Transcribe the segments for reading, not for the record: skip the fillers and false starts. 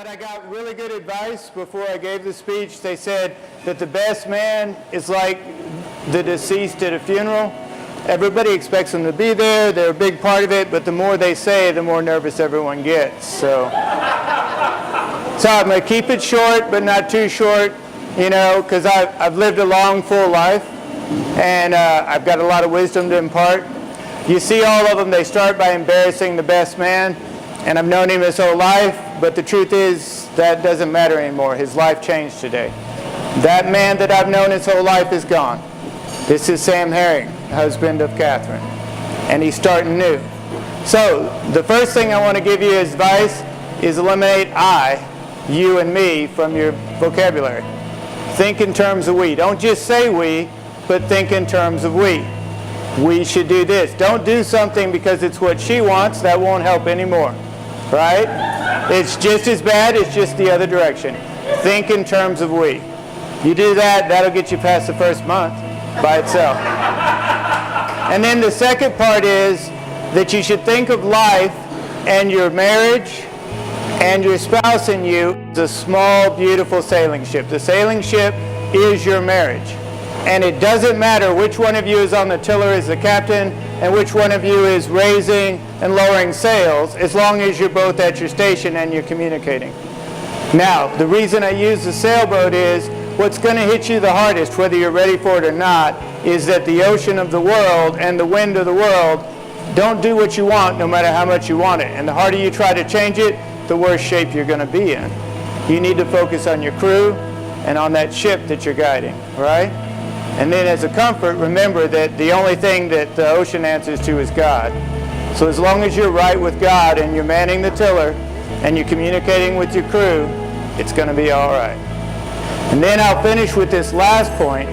But I got really good advice before I gave the speech. They said that the best man is like the deceased at a funeral. Everybody expects them to be there. They're a big part of it, but the more they say, the more nervous everyone gets. So I'm going to keep it short, but not too short, because I've lived a long, full life, and I've got a lot of wisdom to impart. You see all of them, they start by embarrassing the best man, and I've known him his whole life, but the truth is that doesn't matter anymore. His life changed today. That man that I've known his whole life is gone. This is Sam Herring, husband of Catherine, and he's starting new. So the first thing I want to give you as advice is eliminate I, you, and me from your vocabulary. Think in terms of we. Don't just say we, but think in terms of we. We should do this. Don't do something because it's what she wants. That won't help anymore, right? It's just as bad. It's just the other direction. Think in terms of we. You do that, that'll get you past the first month by itself. And then the second part is that you should think of life and your marriage and your spouse and you as a small, beautiful sailing ship. The sailing ship is your marriage. And it doesn't matter which one of you is on the tiller as the captain and which one of you is raising and lowering sails, as long as you're both at your station and you're communicating. Now, the reason I use the sailboat is what's going to hit you the hardest, whether you're ready for it or not, is that the ocean of the world and the wind of the world don't do what you want no matter how much you want it. And the harder you try to change it, the worse shape you're going to be in. You need to focus on your crew and on that ship that you're guiding, right? And then as a comfort, remember that the only thing that the ocean answers to is God. So as long as you're right with God and you're manning the tiller and you're communicating with your crew, it's going to be all right. And then I'll finish with this last point.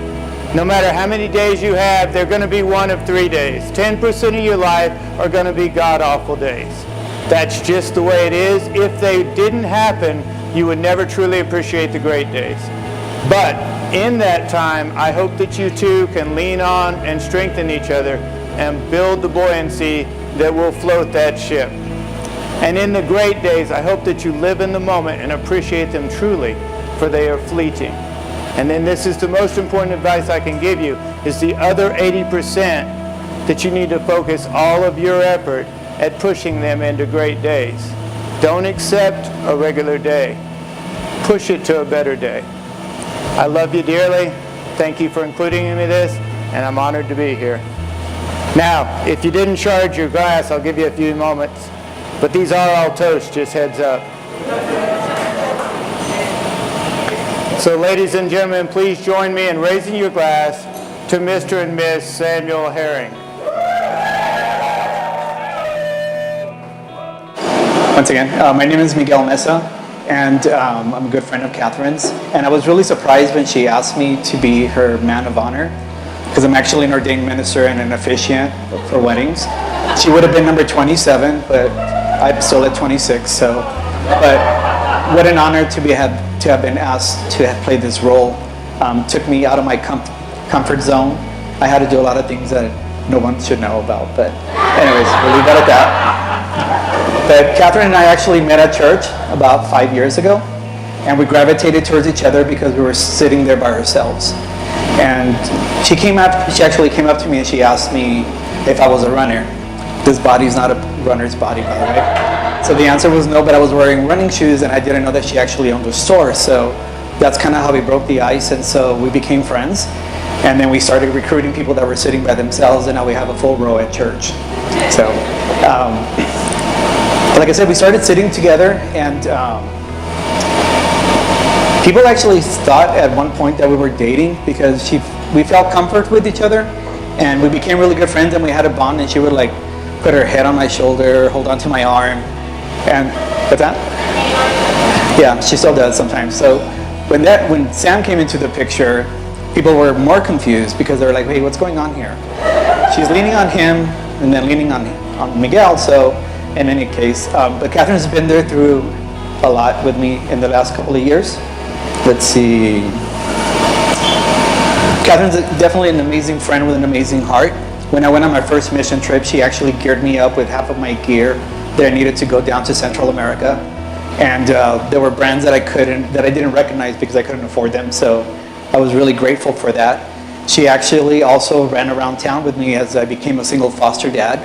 No matter how many days you have, they're going to be one of 3 days. 10% of your life are going to be god-awful days. That's just the way it is. If they didn't happen, you would never truly appreciate the great days. But in that time, I hope that you two can lean on and strengthen each other and build the buoyancy that will float that ship. And in the great days, I hope that you live in the moment and appreciate them truly, for they are fleeting. And then this is the most important advice I can give you, is the other 80% that you need to focus all of your effort at pushing them into great days. Don't accept a regular day. Push it to a better day. I love you dearly. Thank you for including me in this, and I'm honored to be here. Now, if you didn't charge your glass, I'll give you a few moments. But these are all toast, just heads up. So ladies and gentlemen, please join me in raising your glass to Mr. and Miss Samuel Herring. Once again, my name is Miguel Mesa, and I'm a good friend of Catherine's. And I was really surprised when she asked me to be her man of honor, because I'm actually an ordained minister and an officiant for weddings. She would have been number 27, but I'm still at 26. But what an honor to have been asked to play this role. Took me out of my comfort zone. I had to do a lot of things that no one should know about. But anyways, we'll leave that at that. But Catherine and I actually met at church about 5 years ago, and we gravitated towards each other because we were sitting there by ourselves. And she actually came up to me and she asked me if I was a runner. This body's not a runner's body, by the way. So the answer was no, but I was wearing running shoes and I didn't know that she actually owned a store. So that's kind of how we broke the ice, and so we became friends. And then we started recruiting people that were sitting by themselves, and now we have a full row at church. So, like I said, we started sitting together, and people actually thought at one point that we were dating because we felt comfort with each other, and we became really good friends, and we had a bond, and she would like put her head on my shoulder, hold onto my arm, and what's that? Yeah, she still does sometimes. So when Sam came into the picture, people were more confused because they were like, "Hey, what's going on here?" She's leaning on him and then leaning on Miguel. So in any case, but Catherine's been there through a lot with me in the last couple of years. Let's see. Catherine's definitely an amazing friend with an amazing heart. When I went on my first mission trip, she actually geared me up with half of my gear that I needed to go down to Central America. and there were brands that I didn't recognize because I couldn't afford them. So I was really grateful for that. She actually also ran around town with me as I became a single foster dad,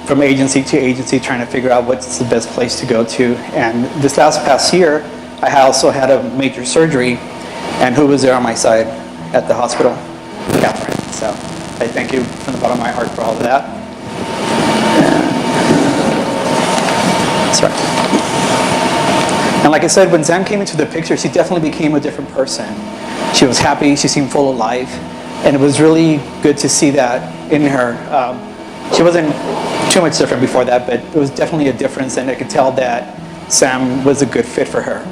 from agency to agency, trying to figure out what's the best place to go to. And this past year, I also had a major surgery, and who was there on my side at the hospital? Catherine. So I thank you from the bottom of my heart for all of that. Sorry. And like I said, when Sam came into the picture, she definitely became a different person. She was happy, she seemed full of life, and it was really good to see that in her. She wasn't too much different before that, but it was definitely a difference, and I could tell that Sam was a good fit for her.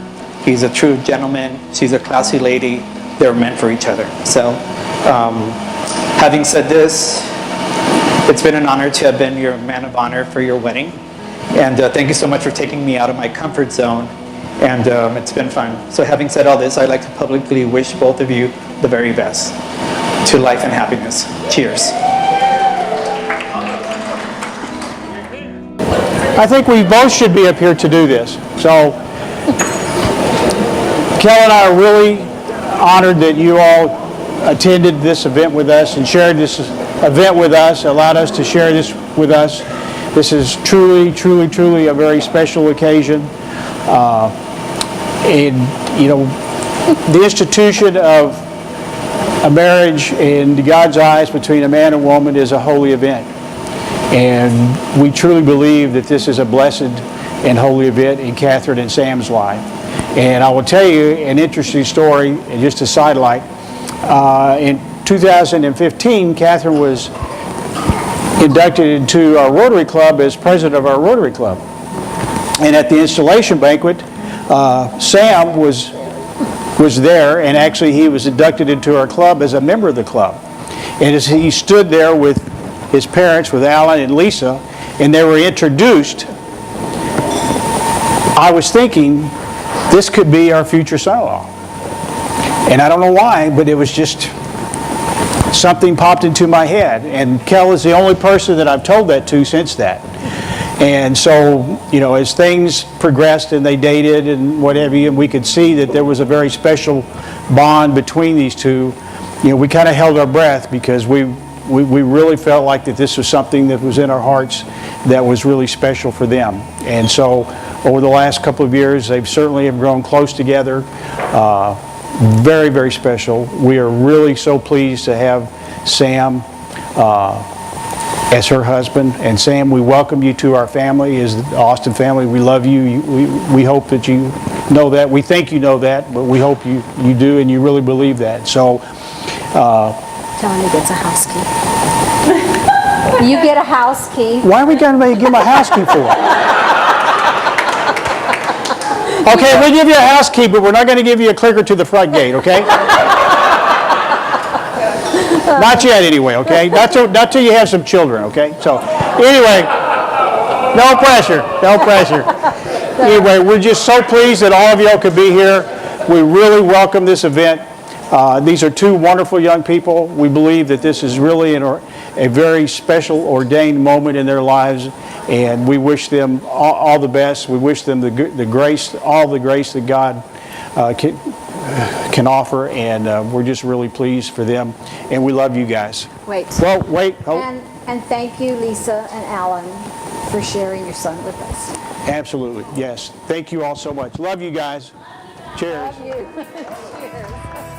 He's a true gentleman, she's a classy lady, they were meant for each other. So, having said this, it's been an honor to have been your man of honor for your wedding, and thank you so much for taking me out of my comfort zone, and it's been fun. So having said all this, I'd like to publicly wish both of you the very best to life and happiness. Cheers. I think we both should be up here to do this. So, Kel and I are really honored that you all attended this event with us and shared this event with us, allowed us to share this with us. This is truly, truly, truly a very special occasion. And, you know, the institution of a marriage in God's eyes between a man and woman is a holy event. And we truly believe that this is a blessed and holy event in Catherine and Sam's life. And I will tell you an interesting story, and just a sidelight. In 2015, Catherine was inducted into our Rotary Club as president of our Rotary Club. And at the installation banquet, Sam was there, and actually he was inducted into our club as a member of the club. And as he stood there with his parents, with Alan and Lisa, and they were introduced, I was thinking, this could be our future son-in-law. And I don't know why, but it was just something popped into my head. And Kel is the only person that I've told that to since that. And so, you know, as things progressed and they dated and whatever, and we could see that there was a very special bond between these two, you know, we kind of held our breath because we really felt like that this was something that was in our hearts that was really special for them. And so over the last couple of years, they've certainly have grown close together. Very, very special. We are really so pleased to have Sam as her husband. And Sam, we welcome you to our family, as the Austin family. We love you. We hope that you know that. We think you know that, but we hope you do and you really believe that. So, Tell him he gets a house key. You get a house key. why are we going to give him a house key for? Okay, we'll give you a house key, but we're not going to give you a clicker to the front gate, okay? Not yet, anyway, okay? Not till you have some children, okay? So, anyway, no pressure, no pressure. Anyway, we're just so pleased that all of y'all could be here. We really welcome this event. These are two wonderful young people. We believe that this is really a very special, ordained moment in their lives, and we wish them all the best. We wish them the grace, all the grace that God can offer, and we're just really pleased for them, and we love you guys. Wait. Well, wait. Oh, And thank you, Lisa and Alan, for sharing your son with us. absolutely, yes. Thank you all so much. Love you guys. Cheers. Love you. Cheers.